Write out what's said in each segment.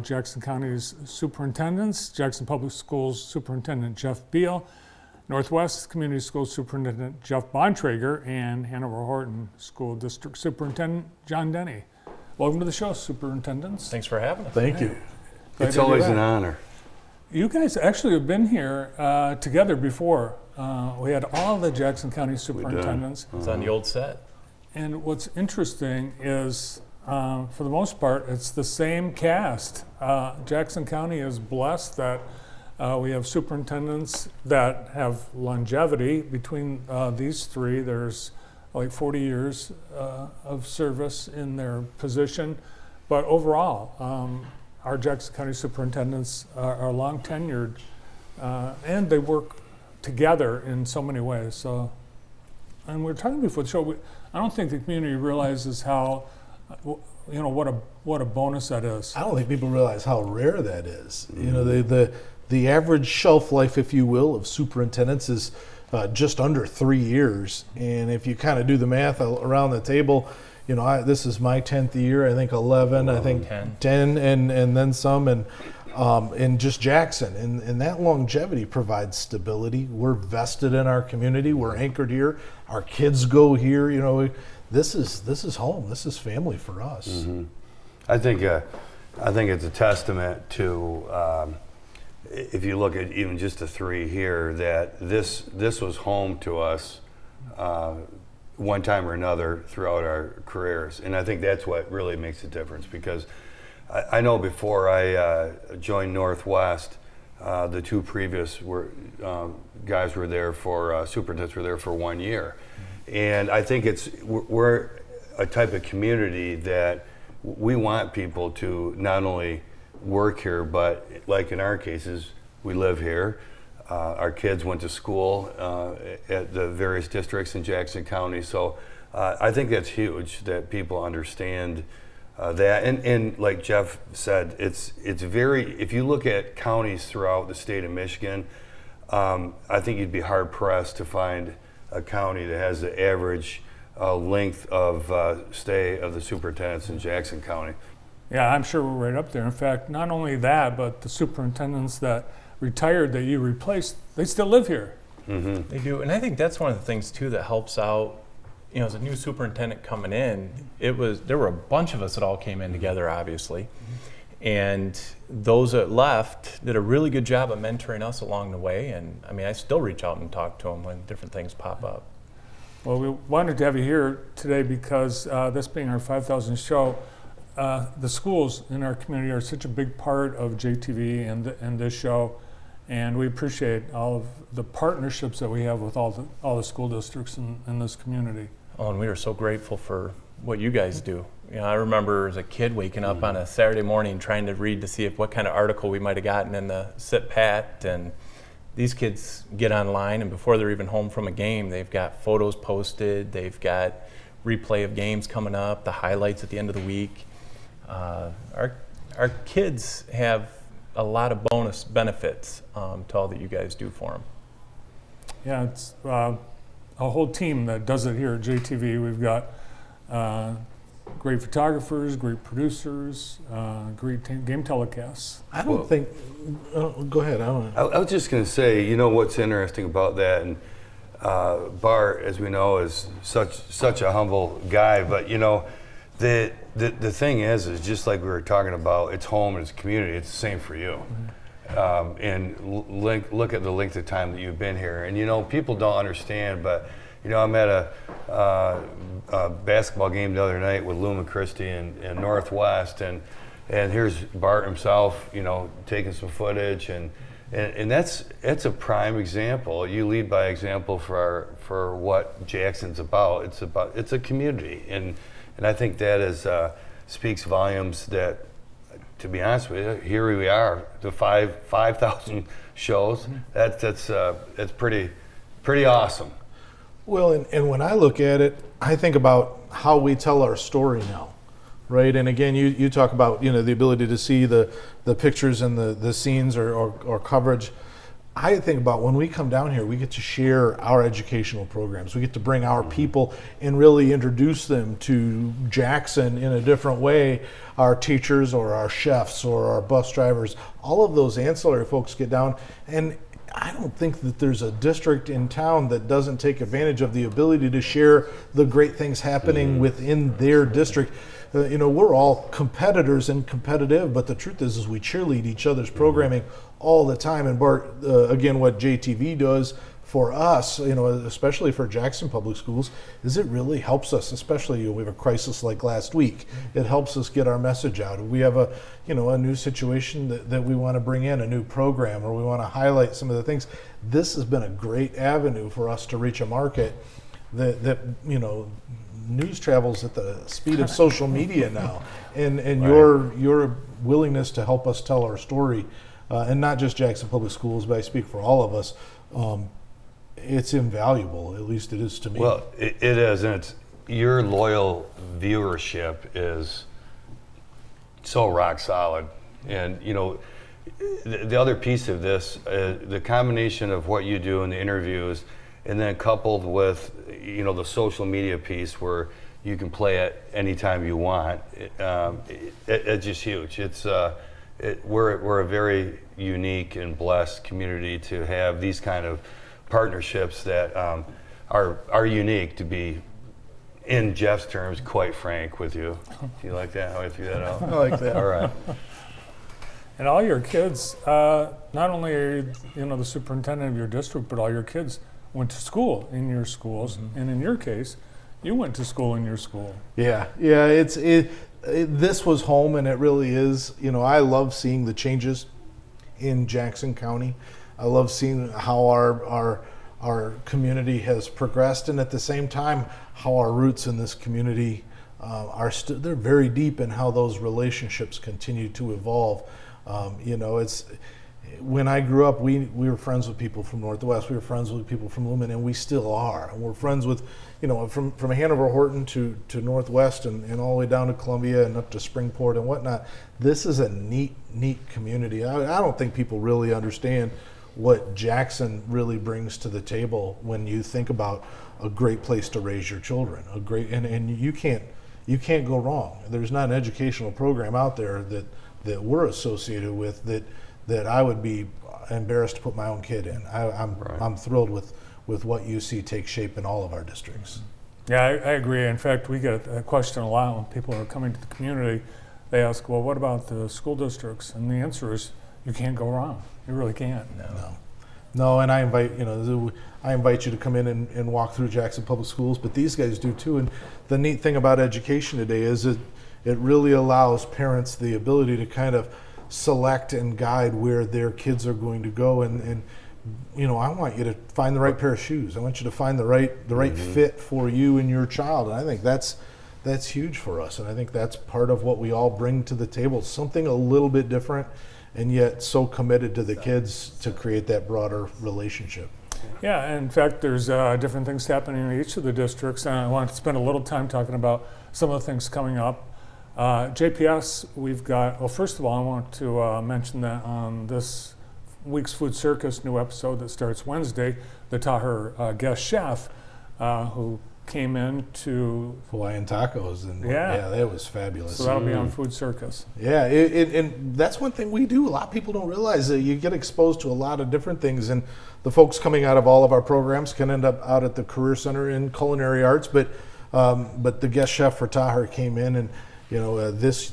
Jackson County's superintendents, Jackson Public Schools Superintendent Jeff Beal, Northwest Community Schools Superintendent Jeff Bontrager, and Hanover Horton School District Superintendent John Denny. Welcome to the show, superintendents. Thanks for having us. Thank you. It's always an honor. You guys actually have been here together before. We had all the Jackson County superintendents. It's on the old set. And what's interesting is, for the most part, it's the same cast. Jackson County is blessed that we have superintendents that have longevity. Between these three, there's like 40 years of service in their position. But overall, our Jackson County superintendents are long tenured, and they work together in so many ways. So, and we were talking before the show, I don't think the community realizes how, what a bonus that is. I don't think people realize how rare that is. You know, the average shelf life, if you will, of superintendents is just under 3 years. And if you kind of do the math around the table, this is my 10th year. I think 11. I think 10, and then some, and in just Jackson. And that longevity provides stability. We're vested in our community. We're anchored here. Our kids go here. This is home. This is family for us. Mm-hmm. I think it's a testament to, if you look at even just the three here, that this was home to us one time or another throughout our careers. And I think that's what really makes a difference, because I know before I joined Northwest, the two previous guys were there superintendents were there for 1 year. And I think we're a type of community that we want people to not only work here, but like in our cases, we live here. Our kids went to school at the various districts in Jackson County. So I think that's huge that people understand that. And like Jeff said, it's very, if you look at counties throughout the state of Michigan, I think you'd be hard pressed to find a county that has the average length of stay of the superintendents in Jackson County. Yeah, I'm sure we're right up there. In fact, not only that, but the superintendents that retired that you replaced, they still live here. Mm-hmm. They do, and I think that's one of the things too that helps out. As a new superintendent coming in, there were a bunch of us that all came in together, obviously, and those that left did a really good job of mentoring us along the way. And I mean, I still reach out and talk to them when different things pop up. Well, we wanted to have you here today because this being our 5,000th show, the schools in our community are such a big part of JTV and this show, and we appreciate all of the partnerships that we have with all the school districts in this community. Oh, and we are so grateful for what you guys do. I remember as a kid waking up on a Saturday morning trying to read to see what kind of article we might have gotten in the Sit Pat, and these kids get online, and before they're even home from a game, they've got photos posted, they've got replay of games coming up, the highlights at the end of the week. Our kids have a lot of bonus benefits to all that you guys do for them. Yeah, it's a whole team that does it here at JTV. We've got great photographers, great producers, great game telecasts. I don't think. Go ahead. I was just going to say, what's interesting about that, and Bart, as we know, is such a humble guy. But the thing is just like we were talking about, it's home and it's community. It's the same for you. Mm-hmm. And look at the length of time that you've been here. And people don't understand, but I'm at a basketball game the other night with Lou Christie and Northwest, and here's Bart himself, taking some footage, and that's a prime example. You lead by example for what Jackson's about. It's a community, and I think that speaks volumes. That, to be honest with you, here we are, the 5,000 shows. Mm-hmm. That's pretty awesome. Well, and when I look at it, I think about how we tell our story now, right? And again, you talk about the ability to see the pictures and the scenes or coverage. I think about when we come down here, we get to share our educational programs. We get to bring our people and really introduce them to Jackson in a different way. Our teachers or our chefs or our bus drivers, all of those ancillary folks get down. And I don't think that there's a district in town that doesn't take advantage of the ability to share the great things happening within their district. We're all competitors and competitive, but the truth is we cheerlead each other's programming all the time. And Bart, again, what JTV does for us, especially for Jackson Public Schools, is it really helps us, especially we have a crisis like last week. It helps us get our message out. We have a new situation that we want to bring in, a new program, or we want to highlight some of the things. This has been a great avenue for us to reach a market that news travels at the speed of social media now, and right. your willingness to help us tell our story, and not just Jackson Public Schools, but I speak for all of us. It's invaluable. At least it is to me. Well, it is, and it's your loyal viewership is so rock solid, and the other piece of this, the combination of what you do in the interviews. And then coupled with, the social media piece where you can play it anytime you want, it's just huge. We're a very unique and blessed community to have these kind of partnerships that are unique, to be, in Jeff's terms, quite frank with you. Do you like that, how I threw that out? I like that. All right. And all your kids, not only are you, the superintendent of your district, but all your kids went to school in your schools, and in your case, you went to school in your school. Yeah. This was home, and it really is. I love seeing the changes in Jackson County. I love seeing how our community has progressed, and at the same time, how our roots in this community they're very deep in how those relationships continue to evolve. When I grew up, we were friends with people from Northwest. We were friends with people from Lumen, and we still are. And we're friends with, from Hanover Horton to Northwest and all the way down to Columbia and up to Springport and whatnot. This is a neat community. I don't think people really understand what Jackson really brings to the table when you think about a great place to raise your children. And you can't go wrong. There's not an educational program out there that we're associated with that I would be embarrassed to put my own kid in. I'm thrilled with what you see take shape in all of our districts. Yeah, I agree. In fact, we get a question a lot when people are coming to the community. They ask, well, what about the school districts? And the answer is, you can't go wrong. You really can't. No, and I invite you to come in and walk through Jackson Public Schools, but these guys do too. And the neat thing about education today is it really allows parents the ability to kind of select and guide where their kids are going to go, and I want you to find the right pair of shoes. I want you to find the right fit for you and your child, and I think that's huge for us, and I think that's part of what we all bring to the table, something a little bit different, and yet so committed to the kids to create that broader relationship. Yeah, in fact, there's different things happening in each of the districts, and I want to spend a little time talking about some of the things coming up. JPS, we've got, well, first of all, I want to mention that on this week's Food Circus new episode that starts Wednesday, the Taher guest chef who came in to Hawaiian tacos, and yeah, that was fabulous. So that'll be on Food Circus. Yeah, and that's one thing we do. A lot of people don't realize that you get exposed to a lot of different things, and the folks coming out of all of our programs can end up out at the Career Center in Culinary Arts, but the guest chef for Taher came in, and this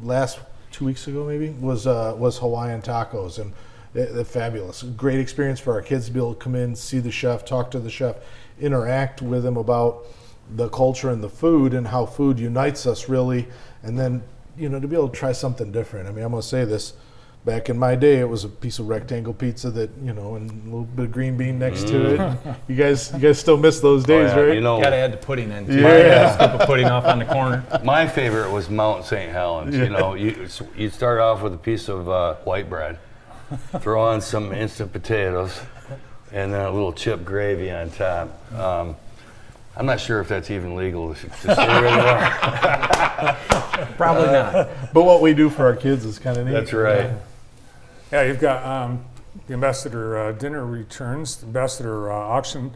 last 2 weeks ago maybe was Hawaiian tacos, and they're fabulous. Great experience for our kids to be able to come in, see the chef, talk to the chef, interact with him about the culture and the food and how food unites us really, and then to be able to try something different. I mean, I'm going to say this. Back in my day, it was a piece of rectangle pizza that, and a little bit of green bean next to it. You guys still miss those days, right? Gotta add the pudding in too. Yeah. Scoop of pudding off on the corner. My favorite was Mount St. Helens. Yeah. You start off with a piece of white bread, throw on some instant potatoes, and then a little chip gravy on top. I'm not sure if that's even legal to say right now. Probably not. But what we do for our kids is kind of neat. That's right. Yeah, you've got the ambassador dinner returns, the ambassador auction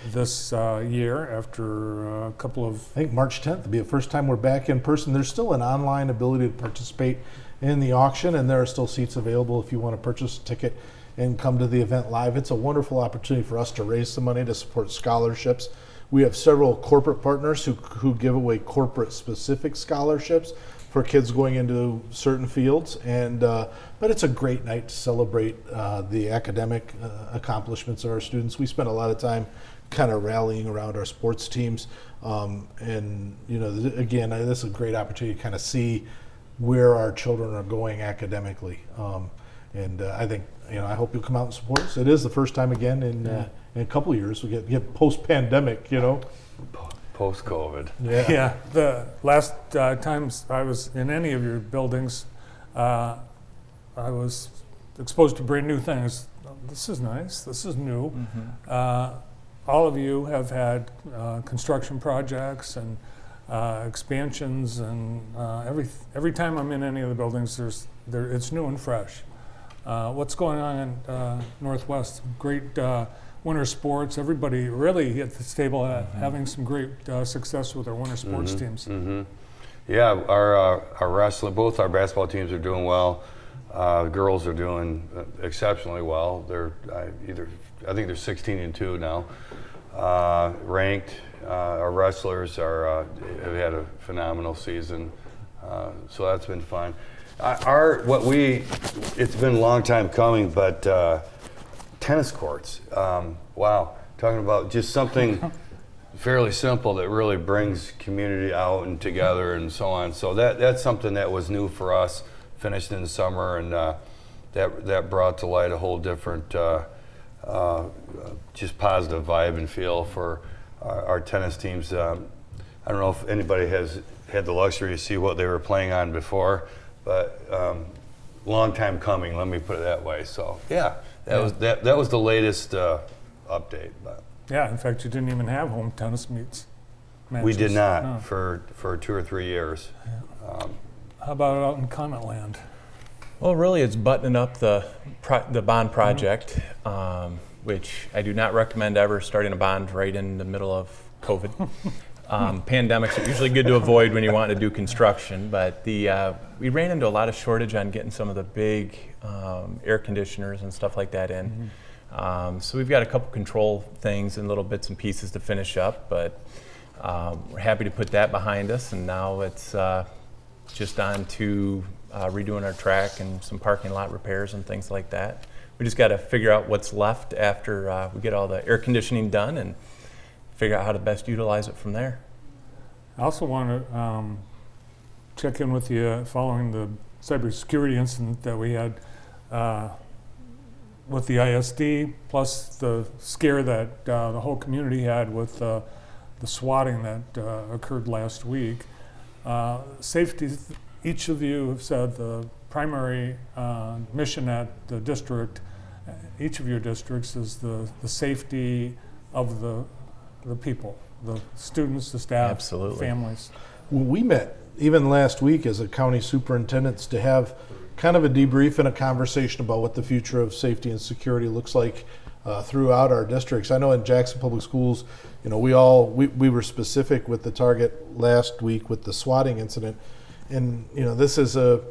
this year after a couple of. I think March 10th will be the first time we're back in person. There's still an online ability to participate in the auction, and there are still seats available if you want to purchase a ticket and come to the event live. It's a wonderful opportunity for us to raise some money to support scholarships. We have several corporate partners who give away corporate specific scholarships for kids going into certain fields, and but it's a great night to celebrate the academic accomplishments of our students. We spend a lot of time kind of rallying around our sports teams, and again, this is a great opportunity to kind of see where our children are going academically, and I think I hope you'll come out and support us. It is the first time again in a couple of years we get post-pandemic, Post-COVID. Yeah, the last times I was in any of your buildings, I was exposed to brand new things. This is nice. This is new. Mm-hmm. All of you have had construction projects and expansions, and every time I'm in any of the buildings, it's new and fresh. What's going on in Northwest? Great winter sports. Everybody really at the table having some great success with our winter sports teams. Mm-hmm. Yeah, our wrestling, both our basketball teams are doing well. The girls are doing exceptionally well. I think they're 16-2 now, ranked. Our wrestlers have had a phenomenal season, so that's been fun. It's been a long time coming, but tennis courts. Wow, talking about just something fairly simple that really brings community out and together and so on. So that's something that was new for us, finished in the summer, and that brought to light a whole different just positive vibe and feel for our tennis teams. I don't know if anybody has had the luxury to see what they were playing on before, but long time coming, let me put it that way. So yeah, that was the latest update. But yeah, in fact, you didn't even have home tennis matches. We did not for 2 or 3 years. How about out in Comment Land? Well, really, it's buttoning up the bond project, which I do not recommend ever starting a bond right in the middle of COVID. Pandemics are usually good to avoid when you want to do construction, but we ran into a lot of shortage on getting some of the big air conditioners and stuff like that in. So we've got a couple control things and little bits and pieces to finish up, but we're happy to put that behind us, and now it's just on to redoing our track and some parking lot repairs and things like that. We just got to figure out what's left after we get all the air conditioning done and figure out how to best utilize it from there. I also want to check in with you following the cybersecurity incident that we had with the ISD, plus the scare that the whole community had with the swatting that occurred last week. Safety, each of you have said the primary mission at the district, each of your districts, is the safety of the people, the students, the staff, Absolutely. families. We met even last week as a county superintendents to have kind of a debrief and a conversation about what the future of safety and security looks like throughout our districts. I know in Jackson Public Schools, we were specific with the target last week with the swatting incident, and this is an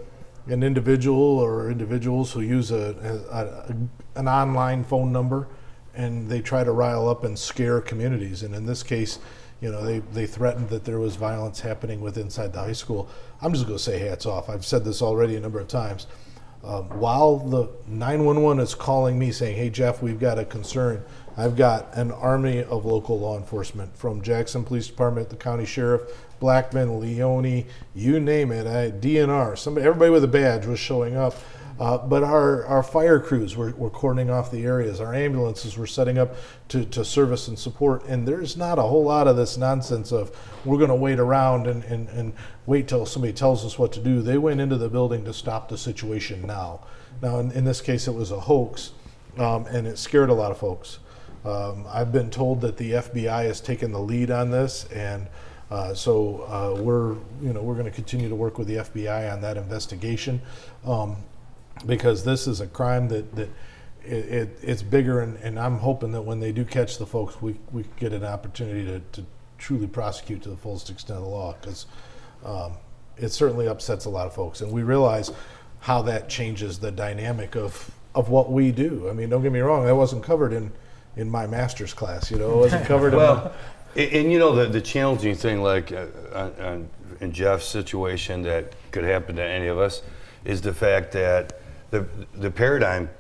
individual or individuals who use an online phone number, and they try to rile up and scare communities. And in this case, they threatened that there was violence happening inside the high school. I'm just going to say hats off. I've said this already a number of times. While the 911 is calling me saying, "Hey Jeff, we've got a concern," I've got an army of local law enforcement from Jackson Police Department, the county sheriff, Blackman, Leone, you name it, DNR, everybody with a badge was showing up. But our fire crews were cordoning off the areas. Our ambulances were setting up to service and support. And there's not a whole lot of this nonsense of we're going to wait around and wait till somebody tells us what to do. They went into the building to stop the situation now. Now, in this case, it was a hoax, and it scared a lot of folks. I've been told that the FBI has taken the lead on this, and so we're going to continue to work with the FBI on that investigation. Because this is a crime that it's bigger, and I'm hoping that when they do catch the folks, we get an opportunity to truly prosecute to the fullest extent of the law, because it certainly upsets a lot of folks, and we realize how that changes the dynamic of what we do. I mean, don't get me wrong, that wasn't covered in my master's class, it wasn't covered Well, and the challenging thing, like in Jeff's situation that could happen to any of us, is the fact that the paradigm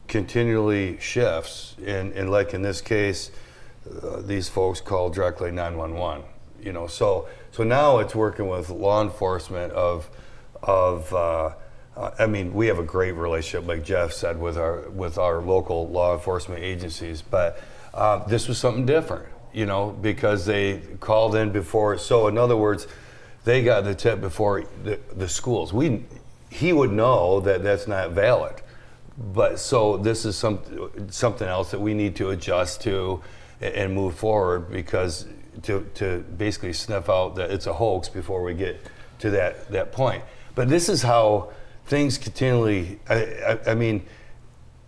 continually shifts, and like in this case, these folks call directly 911. So now it's working with law enforcement I mean, we have a great relationship, like Jeff said, with our local law enforcement agencies, but this was something different, because they called in before. So in other words, they got the tip before the schools. He would know that that's not valid. But so this is something else that we need to adjust to and move forward, because to basically sniff out that it's a hoax before we get to that point. But this is how things continually, I mean,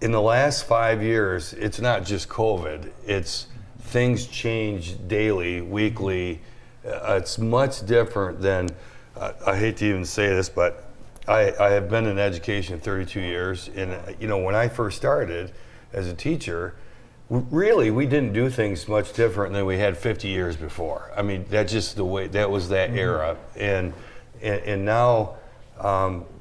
in the last 5 years, it's not just COVID, it's things change daily, weekly. It's much different than, I hate to even say this, but I have been in education 32 years, and when I first started as a teacher, really we didn't do things much different than we had 50 years before. I mean, that's just the way, that was that era, and now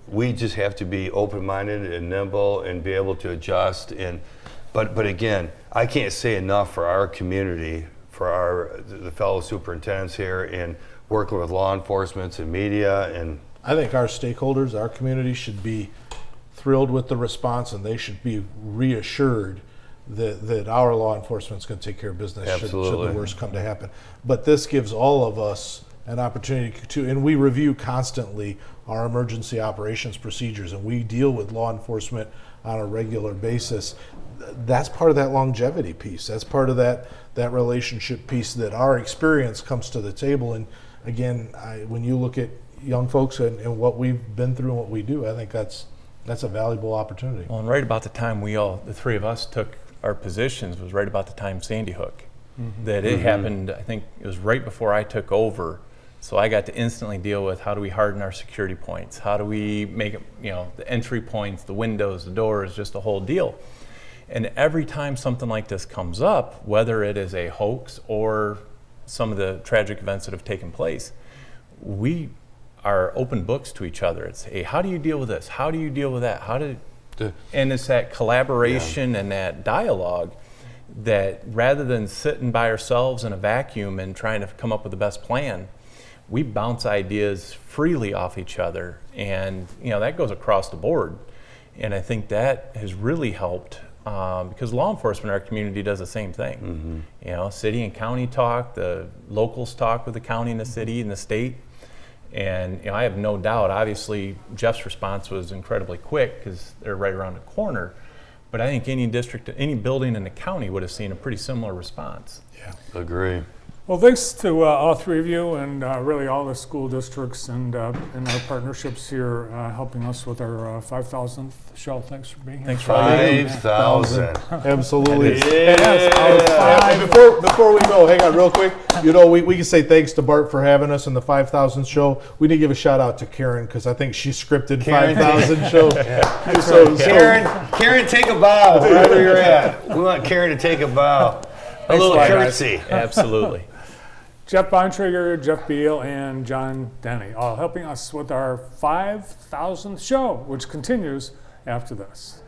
we just have to be open-minded and nimble and be able to adjust. But again, I can't say enough for our community, for the fellow superintendents here, and working with law enforcement and media. And I think our stakeholders, our community, should be thrilled with the response, and they should be reassured that our law enforcement is going to take care of business should the worst come to happen. But this gives all of us an opportunity to, and we review constantly our emergency operations procedures, and we deal with law enforcement on a regular basis. That's part of that longevity piece. That's part of that relationship piece, that our experience comes to the table. And again, when you look at young folks and what we've been through and what we do, I think that's a valuable opportunity. Well, and right about the time the three of us took our positions was right about the time Sandy Hook. Mm-hmm. That it happened, I think it was right before I took over. So I got to instantly deal with how do we harden our security points? How do we make it, the entry points, the windows, the doors, just the whole deal. And every time something like this comes up, whether it is a hoax or some of the tragic events that have taken place, we are open books to each other. It's, hey, how do you deal with this? How do you deal with that? And it's that collaboration and that dialogue that, rather than sitting by ourselves in a vacuum and trying to come up with the best plan, we bounce ideas freely off each other, and that goes across the board. And I think that has really helped, because law enforcement in our community does the same thing. City and county talk, the locals talk with the county and the city and the state. And I have no doubt, obviously Jeff's response was incredibly quick because they're right around the corner, but I think any district, any building in the county would have seen a pretty similar response. Yeah, agree. Well, thanks to all three of you, and really all the school districts and our partnerships here, helping us with our 5,000th show. Thanks for being here. Thanks for all you do. 5,000. Absolutely. Yeah. Before we go, hang on real quick. We can say thanks to Bart for having us in the 5,000th show. We need to give a shout out to Karen, because I think she scripted 5,000 show. Yeah. So Karen, take a bow wherever you're at. We want Karen to take a bow. A little courtesy. Absolutely. Jeff Bontrager, Jeff Beal, and John Denny, all helping us with our 5,000th show, which continues after this.